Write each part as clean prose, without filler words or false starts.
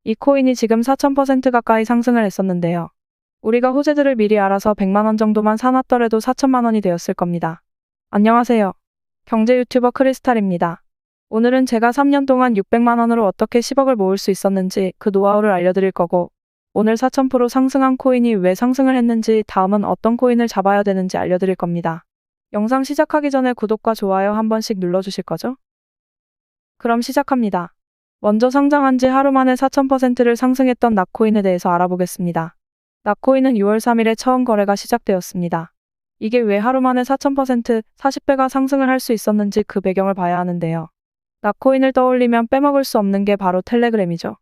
이 코인이 지금 4000% 가까이 상승을 했었는데요. 우리가 호재들을 미리 알아서 100만 원 정도만 사놨더라도 4천만 원이 되었을 겁니다. 안녕하세요. 경제 유튜버 크리스탈입니다. 오늘은 제가 3년 동안 600만 원으로 어떻게 10억을 모을 수 있었는지 그 노하우를 알려드릴 거고, 오늘 4000% 상승한 코인이 왜 상승을 했는지, 다음은 어떤 코인을 잡아야 되는지 알려드릴 겁니다. 영상 시작하기 전에 구독과 좋아요 한 번씩 눌러주실 거죠? 그럼 시작합니다. 먼저 상장한 지 하루 만에 4000%를 상승했던 낙코인에 대해서 알아보겠습니다. 낙코인은 6월 3일에 처음 거래가 시작되었습니다. 이게 왜 하루 만에 4000%, 40배가 상승을 할 수 있었는지 그 배경을 봐야 하는데요. 낙코인을 떠올리면 빼먹을 수 없는 게 바로 텔레그램이죠.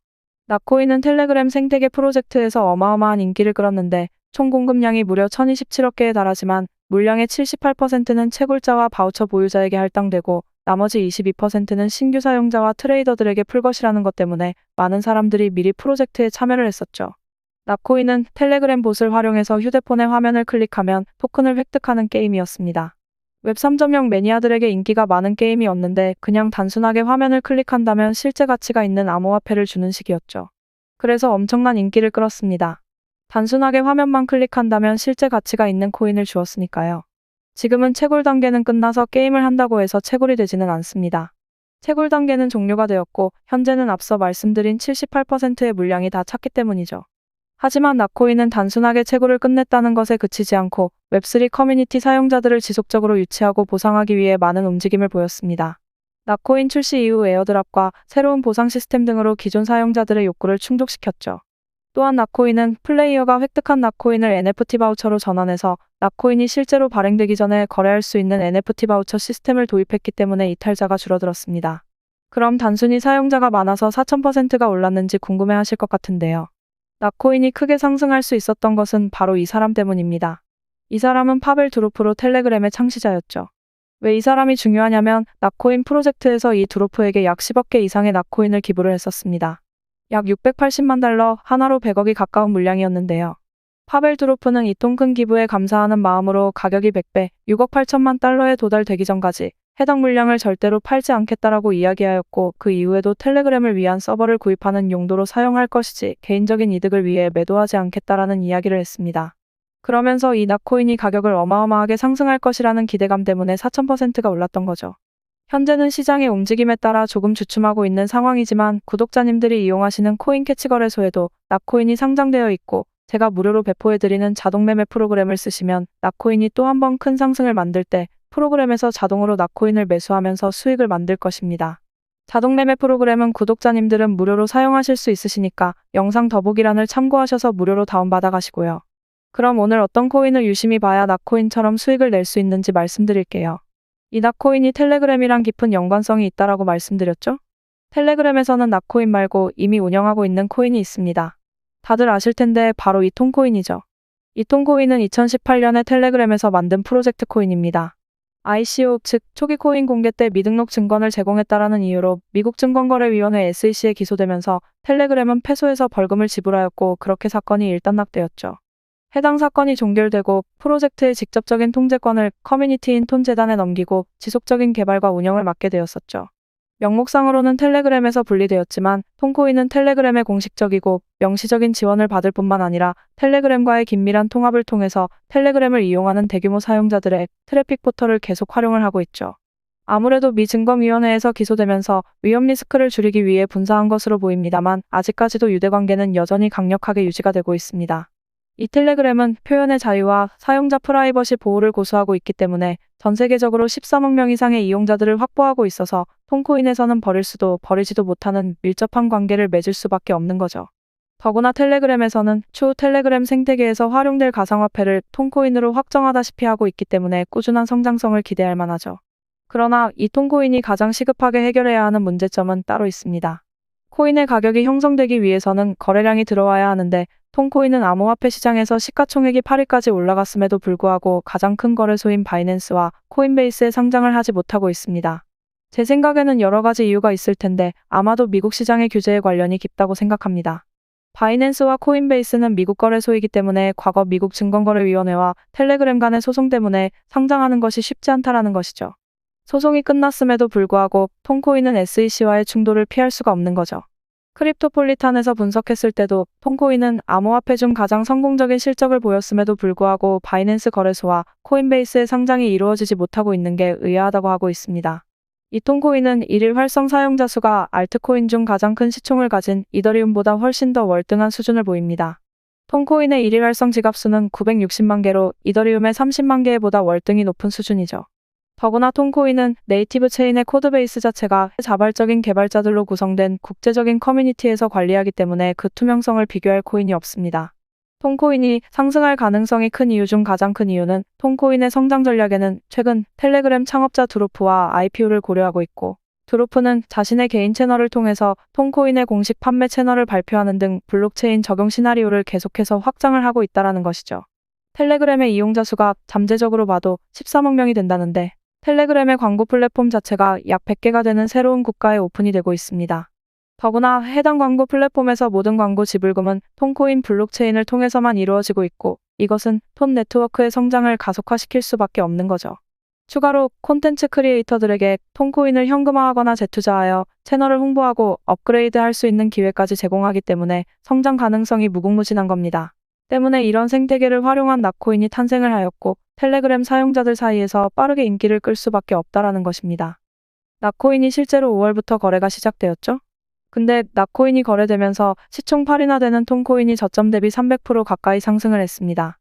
낙코인은 텔레그램 생태계 프로젝트에서 어마어마한 인기를 끌었는데 총 공급량이 무려 1027억 개에 달하지만 물량의 78%는 채굴자와 바우처 보유자에게 할당되고 나머지 22%는 신규 사용자와 트레이더들에게 풀 것이라는 것 때문에 많은 사람들이 미리 프로젝트에 참여를 했었죠. 낙코인은 텔레그램 봇을 활용해서 휴대폰의 화면을 클릭하면 토큰을 획득하는 게임이었습니다. 웹 3.0 매니아들에게 인기가 많은 게임이었는데 그냥 단순하게 화면을 클릭한다면 실제 가치가 있는 암호화폐를 주는 식이었죠. 그래서 엄청난 인기를 끌었습니다. 단순하게 화면만 클릭한다면 실제 가치가 있는 코인을 주었으니까요. 지금은 채굴 단계는 끝나서 게임을 한다고 해서 채굴이 되지는 않습니다. 채굴 단계는 종료가 되었고 현재는 앞서 말씀드린 78%의 물량이 다 찼기 때문이죠. 하지만 낙코인은 단순하게 채굴을 끝냈다는 것에 그치지 않고 웹3 커뮤니티 사용자들을 지속적으로 유치하고 보상하기 위해 많은 움직임을 보였습니다. 낙코인 출시 이후 에어드랍과 새로운 보상 시스템 등으로 기존 사용자들의 욕구를 충족시켰죠. 또한 낙코인은 플레이어가 획득한 낙코인을 NFT 바우처로 전환해서 낙코인이 실제로 발행되기 전에 거래할 수 있는 NFT 바우처 시스템을 도입했기 때문에 이탈자가 줄어들었습니다. 그럼 단순히 사용자가 많아서 4000%가 올랐는지 궁금해하실 것 같은데요. 낙코인이 크게 상승할 수 있었던 것은 바로 이 사람 때문입니다. 이 사람은 파벨 두로프로 텔레그램의 창시자였죠. 왜 이 사람이 중요하냐면 낙코인 프로젝트에서 이 두로프에게 약 10억 개 이상의 낙코인을 기부를 했었습니다. 약 680만 달러, 하나로 100억이 가까운 물량이었는데요. 파벨 두로프는 이 토큰 기부에 감사하는 마음으로 가격이 100배, 6억 8천만 달러에 도달되기 전까지 해당 물량을 절대로 팔지 않겠다라고 이야기하였고 그 이후에도 텔레그램을 위한 서버를 구입하는 용도로 사용할 것이지 개인적인 이득을 위해 매도하지 않겠다라는 이야기를 했습니다. 그러면서 이 낙코인이 가격을 어마어마하게 상승할 것이라는 기대감 때문에 4000%가 올랐던 거죠. 현재는 시장의 움직임에 따라 조금 주춤하고 있는 상황이지만 구독자님들이 이용하시는 코인 캐치 거래소에도 낙코인이 상장되어 있고 제가 무료로 배포해드리는 자동 매매 프로그램을 쓰시면 낙코인이 또 한 번 큰 상승을 만들 때 프로그램에서 자동으로 낙코인을 매수하면서 수익을 만들 것입니다. 자동 매매 프로그램은 구독자님들은 무료로 사용하실 수 있으시니까 영상 더보기란을 참고하셔서 무료로 다운받아 가시고요. 그럼 오늘 어떤 코인을 유심히 봐야 낙코인처럼 수익을 낼 수 있는지 말씀드릴게요. 이 낙코인이 텔레그램이랑 깊은 연관성이 있다라고 말씀드렸죠? 텔레그램에서는 낙코인 말고 이미 운영하고 있는 코인이 있습니다. 다들 아실 텐데 바로 이톤코인이죠. 이톤코인은 2018년에 텔레그램에서 만든 프로젝트 코인입니다. ICO, 즉 초기 코인 공개 때 미등록 증권을 제공했다라는 이유로 미국 증권거래위원회 SEC에 기소되면서 텔레그램은 패소해서 벌금을 지불하였고 그렇게 사건이 일단락되었죠. 해당 사건이 종결되고 프로젝트의 직접적인 통제권을 커뮤니티인 톤재단에 넘기고 지속적인 개발과 운영을 맡게 되었었죠. 명목상으로는 텔레그램에서 분리되었지만 톤코인은 텔레그램의 공식적이고 명시적인 지원을 받을 뿐만 아니라 텔레그램과의 긴밀한 통합을 통해서 텔레그램을 이용하는 대규모 사용자들의 트래픽 포털을 계속 활용을 하고 있죠. 아무래도 미 증권위원회에서 기소되면서 위험 리스크를 줄이기 위해 분사한 것으로 보입니다만 아직까지도 유대관계는 여전히 강력하게 유지가 되고 있습니다. 이 텔레그램은 표현의 자유와 사용자 프라이버시 보호를 고수하고 있기 때문에 전 세계적으로 13억 명 이상의 이용자들을 확보하고 있어서 톤코인에서는 버릴 수도 버리지도 못하는 밀접한 관계를 맺을 수밖에 없는 거죠. 더구나 텔레그램에서는 추후 텔레그램 생태계에서 활용될 가상화폐를 톤코인으로 확정하다시피 하고 있기 때문에 꾸준한 성장성을 기대할 만하죠. 그러나 이 톤코인이 가장 시급하게 해결해야 하는 문제점은 따로 있습니다. 코인의 가격이 형성되기 위해서는 거래량이 들어와야 하는데 톤코인은 암호화폐 시장에서 시가총액이 8위까지 올라갔음에도 불구하고 가장 큰 거래소인 바이낸스와 코인베이스에 상장을 하지 못하고 있습니다. 제 생각에는 여러 가지 이유가 있을 텐데 아마도 미국 시장의 규제에 관련이 깊다고 생각합니다. 바이낸스와 코인베이스는 미국 거래소이기 때문에 과거 미국 증권거래위원회와 텔레그램 간의 소송 때문에 상장하는 것이 쉽지 않다라는 것이죠. 소송이 끝났음에도 불구하고 톤코인은 SEC와의 충돌을 피할 수가 없는 거죠. 크립토폴리탄에서 분석했을 때도 톤코인은 암호화폐 중 가장 성공적인 실적을 보였음에도 불구하고 바이낸스 거래소와 코인베이스의 상장이 이루어지지 못하고 있는 게 의아하다고 하고 있습니다. 이 톤코인은 일일 활성 사용자 수가 알트코인 중 가장 큰 시총을 가진 이더리움보다 훨씬 더 월등한 수준을 보입니다. 톤코인의 일일 활성 지갑 수는 960만 개로 이더리움의 30만 개보다 월등히 높은 수준이죠. 더구나 톤코인은 네이티브 체인의 코드베이스 자체가 자발적인 개발자들로 구성된 국제적인 커뮤니티에서 관리하기 때문에 그 투명성을 비교할 코인이 없습니다. 톤코인이 상승할 가능성이 큰 이유 중 가장 큰 이유는 톤코인의 성장 전략에는 최근 텔레그램 창업자 드로프와 IPO를 고려하고 있고, 드로프는 자신의 개인 채널을 통해서 톤코인의 공식 판매 채널을 발표하는 등 블록체인 적용 시나리오를 계속해서 확장을 하고 있다는 것이죠. 텔레그램의 이용자 수가 잠재적으로 봐도 13억 명이 된다는데, 텔레그램의 광고 플랫폼 자체가 약 100개가 되는 새로운 국가에 오픈이 되고 있습니다. 더구나 해당 광고 플랫폼에서 모든 광고 지불금은 톤코인 블록체인을 통해서만 이루어지고 있고, 이것은 톤 네트워크의 성장을 가속화시킬 수밖에 없는 거죠. 추가로 콘텐츠 크리에이터들에게 톤코인을 현금화하거나 재투자하여 채널을 홍보하고 업그레이드할 수 있는 기회까지 제공하기 때문에 성장 가능성이 무궁무진한 겁니다. 때문에 이런 생태계를 활용한 낫코인이 탄생을 하였고, 텔레그램 사용자들 사이에서 빠르게 인기를 끌 수밖에 없다라는 것입니다. 낫코인이 실제로 5월부터 거래가 시작되었죠? 근데 낫코인이 거래되면서 시총 8이나 되는 톤코인이 저점 대비 300% 가까이 상승을 했습니다.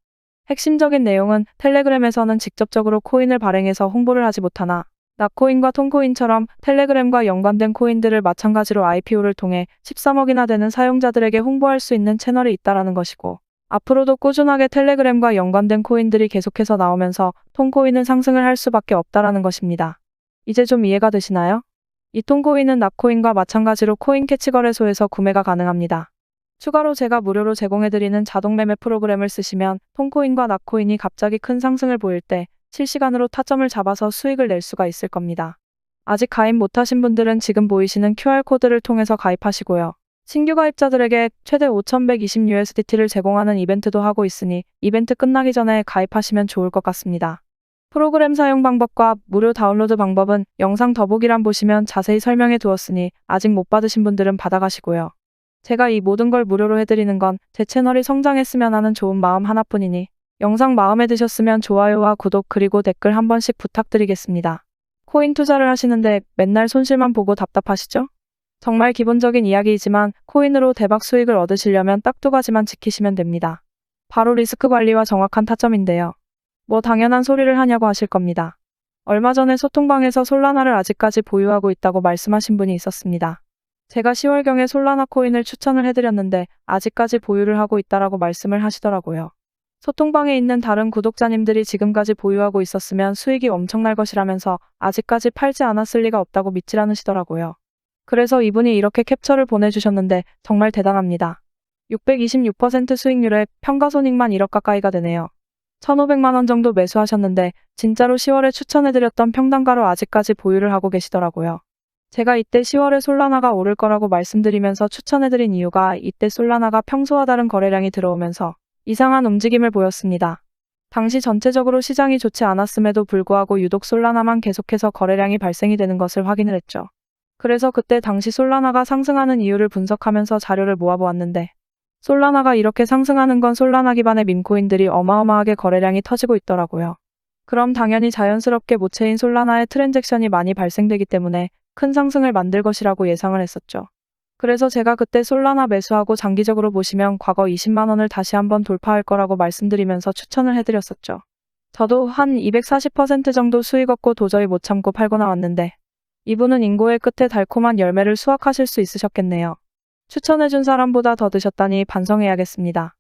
핵심적인 내용은 텔레그램에서는 직접적으로 코인을 발행해서 홍보를 하지 못하나, 낫코인과 톤코인처럼 텔레그램과 연관된 코인들을 마찬가지로 IPO를 통해 13억이나 되는 사용자들에게 홍보할 수 있는 채널이 있다라는 것이고, 앞으로도 꾸준하게 텔레그램과 연관된 코인들이 계속해서 나오면서 톤코인은 상승을 할 수밖에 없다라는 것입니다. 이제 좀 이해가 되시나요? 이 톤코인은 낫코인과 마찬가지로 코인캐치 거래소에서 구매가 가능합니다. 추가로 제가 무료로 제공해드리는 자동 매매 프로그램을 쓰시면 톤코인과 낫코인이 갑자기 큰 상승을 보일 때 실시간으로 타점을 잡아서 수익을 낼 수가 있을 겁니다. 아직 가입 못하신 분들은 지금 보이시는 QR코드를 통해서 가입하시고요. 신규 가입자들에게 최대 5,120USDT를 제공하는 이벤트도 하고 있으니 이벤트 끝나기 전에 가입하시면 좋을 것 같습니다. 프로그램 사용 방법과 무료 다운로드 방법은 영상 더보기란 보시면 자세히 설명해 두었으니 아직 못 받으신 분들은 받아가시고요. 제가 이 모든 걸 무료로 해드리는 건 제 채널이 성장했으면 하는 좋은 마음 하나뿐이니 영상 마음에 드셨으면 좋아요와 구독 그리고 댓글 한 번씩 부탁드리겠습니다. 코인 투자를 하시는데 맨날 손실만 보고 답답하시죠? 정말 기본적인 이야기이지만 코인으로 대박 수익을 얻으시려면 딱 두 가지만 지키시면 됩니다. 바로 리스크 관리와 정확한 타점인데요. 뭐 당연한 소리를 하냐고 하실 겁니다. 얼마 전에 소통방에서 솔라나를 아직까지 보유하고 있다고 말씀하신 분이 있었습니다. 제가 10월경에 솔라나 코인을 추천을 해드렸는데 아직까지 보유를 하고 있다라고 말씀을 하시더라고요. 소통방에 있는 다른 구독자님들이 지금까지 보유하고 있었으면 수익이 엄청날 것이라면서 아직까지 팔지 않았을 리가 없다고 믿질 않으시더라고요. 그래서 이분이 이렇게 캡처를 보내주셨는데 정말 대단합니다. 626% 수익률에 평가손익만 1억 가까이가 되네요. 1,500만 원 정도 매수하셨는데 진짜로 10월에 추천해드렸던 평단가로 아직까지 보유를 하고 계시더라고요. 제가 이때 10월에 솔라나가 오를 거라고 말씀드리면서 추천해드린 이유가 이때 솔라나가 평소와 다른 거래량이 들어오면서 이상한 움직임을 보였습니다. 당시 전체적으로 시장이 좋지 않았음에도 불구하고 유독 솔라나만 계속해서 거래량이 발생이 되는 것을 확인을 했죠. 그래서 그때 당시 솔라나가 상승하는 이유를 분석하면서 자료를 모아보았는데 솔라나가 이렇게 상승하는 건 솔라나 기반의 밈코인들이 어마어마하게 거래량이 터지고 있더라고요. 그럼 당연히 자연스럽게 모체인 솔라나의 트랜잭션이 많이 발생되기 때문에 큰 상승을 만들 것이라고 예상을 했었죠. 그래서 제가 그때 솔라나 매수하고 장기적으로 보시면 과거 20만 원을 다시 한번 돌파할 거라고 말씀드리면서 추천을 해드렸었죠. 저도 한 240% 정도 수익 얻고 도저히 못 참고 팔고 나왔는데 이분은 인고의 끝에 달콤한 열매를 수확하실 수 있으셨겠네요. 추천해준 사람보다 더 드셨다니 반성해야겠습니다.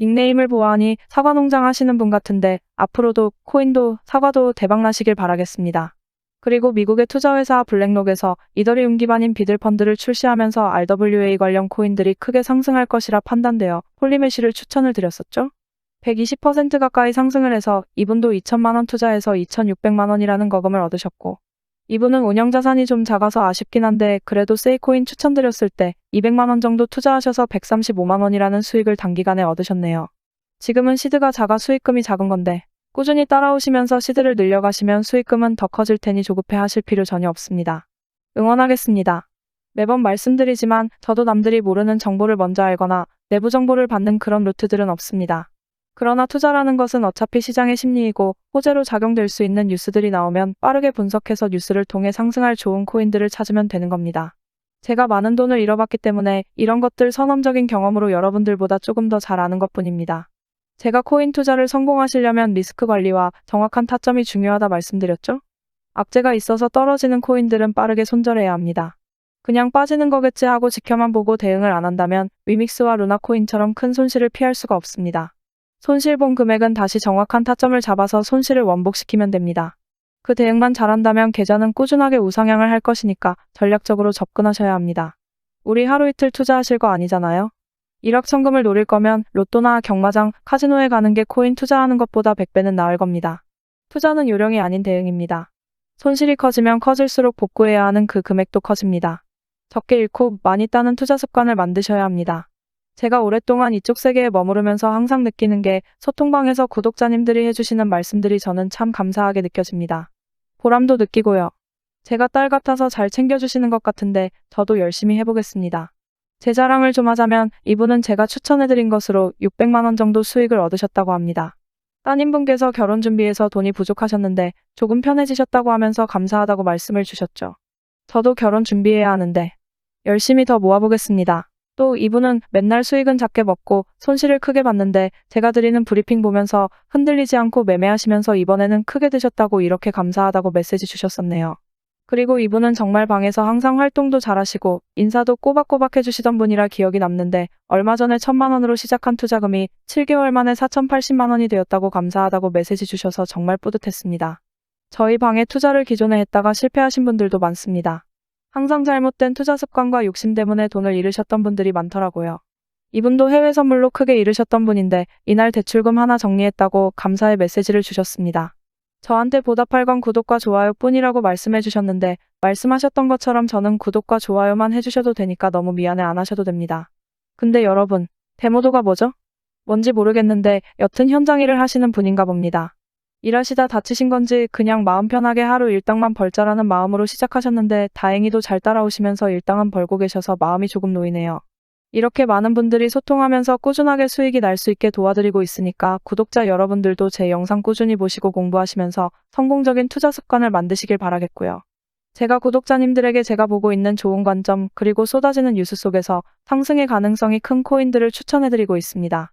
닉네임을 보아하니 사과농장 하시는 분 같은데 앞으로도 코인도 사과도 대박나시길 바라겠습니다. 그리고 미국의 투자회사 블랙록에서 이더리움 기반인 비들펀드를 출시하면서 RWA 관련 코인들이 크게 상승할 것이라 판단되어 홀리메쉬를 추천을 드렸었죠. 120% 가까이 상승을 해서 이분도 2천만 원 투자해서 2,600만 원이라는 거금을 얻으셨고 이분은 운영자산이 좀 작아서 아쉽긴 한데 그래도 세이코인 추천드렸을 때 200만 원 정도 투자하셔서 135만 원이라는 수익을 단기간에 얻으셨네요. 지금은 시드가 작아 수익금이 작은 건데 꾸준히 따라오시면서 시드를 늘려가시면 수익금은 더 커질 테니 조급해 하실 필요 전혀 없습니다. 응원하겠습니다. 매번 말씀드리지만 저도 남들이 모르는 정보를 먼저 알거나 내부 정보를 받는 그런 루트들은 없습니다. 그러나 투자라는 것은 어차피 시장의 심리이고 호재로 작용될 수 있는 뉴스들이 나오면 빠르게 분석해서 뉴스를 통해 상승할 좋은 코인들을 찾으면 되는 겁니다. 제가 많은 돈을 잃어봤기 때문에 이런 것들 선험적인 경험으로 여러분들보다 조금 더 잘 아는 것뿐입니다. 제가 코인 투자를 성공하시려면 리스크 관리와 정확한 타점이 중요하다 말씀드렸죠? 악재가 있어서 떨어지는 코인들은 빠르게 손절해야 합니다. 그냥 빠지는 거겠지 하고 지켜만 보고 대응을 안 한다면 위믹스와 루나코인처럼 큰 손실을 피할 수가 없습니다. 손실 본 금액은 다시 정확한 타점을 잡아서 손실을 원복시키면 됩니다. 그 대응만 잘한다면 계좌는 꾸준하게 우상향을 할 것이니까 전략적으로 접근하셔야 합니다. 우리 하루 이틀 투자하실 거 아니잖아요? 일확천금을 노릴 거면 로또나 경마장, 카지노에 가는 게 코인 투자하는 것보다 100배는 나을 겁니다. 투자는 요령이 아닌 대응입니다. 손실이 커지면 커질수록 복구해야 하는 그 금액도 커집니다. 적게 잃고 많이 따는 투자 습관을 만드셔야 합니다. 제가 오랫동안 이쪽 세계에 머무르면서 항상 느끼는 게 소통방에서 구독자님들이 해주시는 말씀들이 저는 참 감사하게 느껴집니다. 보람도 느끼고요. 제가 딸 같아서 잘 챙겨주시는 것 같은데 저도 열심히 해보겠습니다. 제 자랑을 좀 하자면 이분은 제가 추천해드린 것으로 600만 원 정도 수익을 얻으셨다고 합니다. 따님분께서 결혼 준비해서 돈이 부족하셨는데 조금 편해지셨다고 하면서 감사하다고 말씀을 주셨죠. 저도 결혼 준비해야 하는데 열심히 더 모아보겠습니다. 또 이분은 맨날 수익은 작게 먹고 손실을 크게 봤는데 제가 드리는 브리핑 보면서 흔들리지 않고 매매하시면서 이번에는 크게 드셨다고 이렇게 감사하다고 메시지 주셨었네요. 그리고 이분은 정말 방에서 항상 활동도 잘하시고 인사도 꼬박꼬박 해주시던 분이라 기억이 남는데 얼마 전에 1,000만 원으로 시작한 투자금이 7개월 만에 4,080만 원이 되었다고 감사하다고 메시지 주셔서 정말 뿌듯했습니다. 저희 방에 투자를 기존에 했다가 실패하신 분들도 많습니다. 항상 잘못된 투자 습관과 욕심 때문에 돈을 잃으셨던 분들이 많더라고요. 이분도 해외 선물로 크게 잃으셨던 분인데 이날 대출금 하나 정리했다고 감사의 메시지를 주셨습니다. 저한테 보답할 건 구독과 좋아요 뿐이라고 말씀해 주셨는데 말씀하셨던 것처럼 저는 구독과 좋아요만 해주셔도 되니까 너무 미안해 안 하셔도 됩니다. 근데 여러분, 데모도가 뭐죠? 뭔지 모르겠는데 여튼 현장 일을 하시는 분인가 봅니다. 일하시다 다치신 건지 그냥 마음 편하게 하루 일당만 벌자라는 마음으로 시작하셨는데 다행히도 잘 따라오시면서 일당은 벌고 계셔서 마음이 조금 놓이네요. 이렇게 많은 분들이 소통하면서 꾸준하게 수익이 날 수 있게 도와드리고 있으니까 구독자 여러분들도 제 영상 꾸준히 보시고 공부하시면서 성공적인 투자 습관을 만드시길 바라겠고요. 제가 구독자님들에게 제가 보고 있는 좋은 관점 그리고 쏟아지는 뉴스 속에서 상승의 가능성이 큰 코인들을 추천해드리고 있습니다.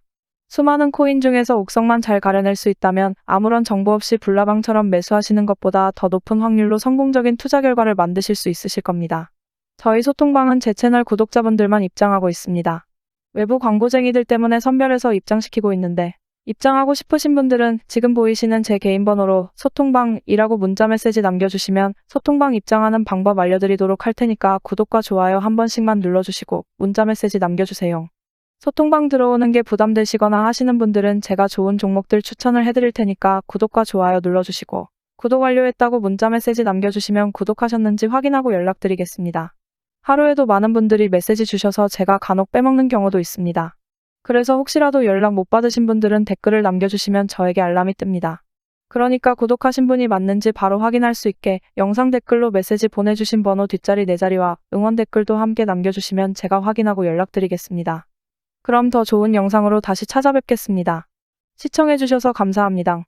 수많은 코인 중에서 옥석만 잘 가려낼 수 있다면 아무런 정보 없이 불나방처럼 매수하시는 것보다 더 높은 확률로 성공적인 투자 결과를 만드실 수 있으실 겁니다. 저희 소통방은 제 채널 구독자분들만 입장하고 있습니다. 외부 광고쟁이들 때문에 선별해서 입장시키고 있는데 입장하고 싶으신 분들은 지금 보이시는 제 개인 번호로 소통방이라고 문자 메시지 남겨주시면 소통방 입장하는 방법 알려드리도록 할 테니까 구독과 좋아요 한 번씩만 눌러주시고 문자 메시지 남겨주세요. 소통방 들어오는 게 부담되시거나 하시는 분들은 제가 좋은 종목들 추천을 해드릴 테니까 구독과 좋아요 눌러주시고 구독 완료했다고 문자 메시지 남겨주시면 구독하셨는지 확인하고 연락드리겠습니다. 하루에도 많은 분들이 메시지 주셔서 제가 간혹 빼먹는 경우도 있습니다. 그래서 혹시라도 연락 못 받으신 분들은 댓글을 남겨주시면 저에게 알람이 뜹니다. 그러니까 구독하신 분이 맞는지 바로 확인할 수 있게 영상 댓글로 메시지 보내주신 번호 뒷자리 4자리와 응원 댓글도 함께 남겨주시면 제가 확인하고 연락드리겠습니다. 그럼 더 좋은 영상으로 다시 찾아뵙겠습니다. 시청해주셔서 감사합니다.